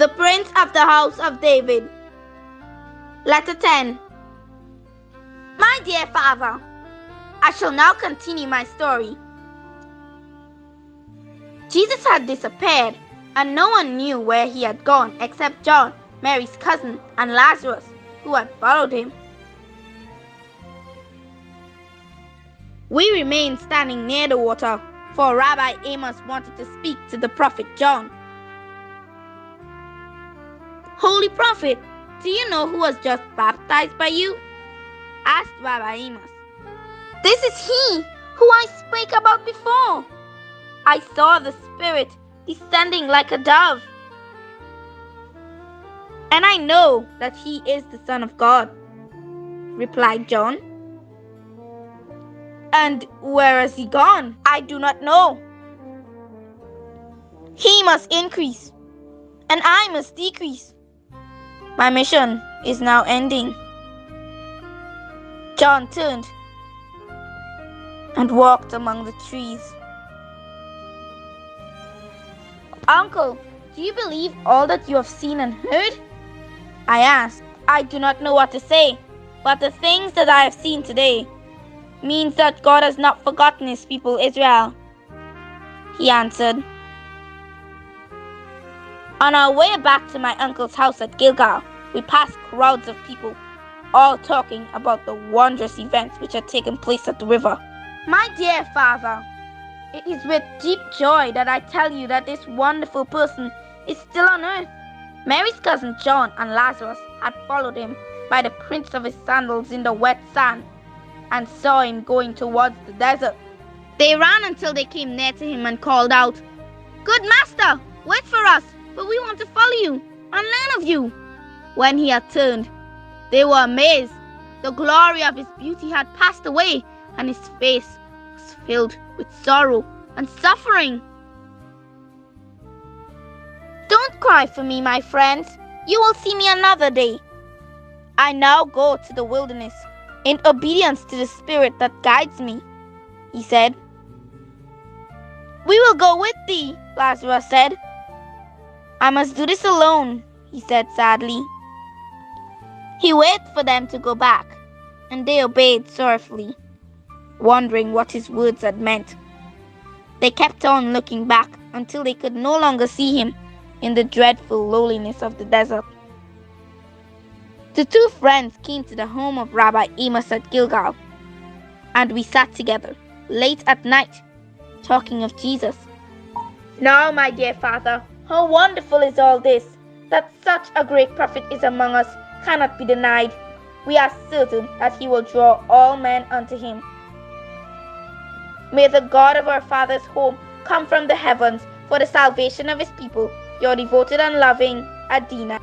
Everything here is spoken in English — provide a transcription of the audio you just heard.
the Prince of the House of David. Letter 10. My dear father, I shall now continue my story. Jesus had disappeared, and no one knew where he had gone except John, Mary's cousin, and Lazarus, who had followed him. We remained standing near the water, for Rabbi Amos wanted to speak to the prophet John. Holy prophet, do you know who was just baptized by you? Asked Rabbi Amos. This is he who I spoke about before. I saw the Spirit descending like a dove. And I know that he is the Son of God, replied John. And where has he gone? I do not know. He must increase, and I must decrease. My mission is now ending. John turned and walked among the trees. Uncle, do you believe all that you have seen and heard? I asked. I do not know what to say, but the things that I have seen today means that God has not forgotten his people Israel, he answered. On our way back to my uncle's house at Gilgal, we passed crowds of people, all talking about the wondrous events which had taken place at the river. My dear father, it is with deep joy that I tell you that this wonderful person is still on earth. Mary's cousin John and Lazarus had followed him by the prints of his sandals in the wet sand and saw him going towards the desert. They ran until they came near to him and called out, Good master, wait for us, for we want to follow you and learn of you. When he had turned, they were amazed. The glory of his beauty had passed away, and his face was filled with sorrow and suffering. Don't cry for me, my friends. You will see me another day. I now go to the wilderness in obedience to the Spirit that guides me, he said. We will go with thee, Lazarus said. I must do this alone, he said sadly. He waited for them to go back, and they obeyed sorrowfully, wondering what his words had meant. They kept on looking back until they could no longer see him in the dreadful loneliness of the desert. The two friends came to the home of Rabbi Amos at Gilgal, and we sat together late at night, talking of Jesus. Now, my dear father, how wonderful is all this, that such a great prophet is among us cannot be denied. We are certain that he will draw all men unto him. May the God of our father's home come from the heavens for the salvation of his people, your devoted and loving Adina.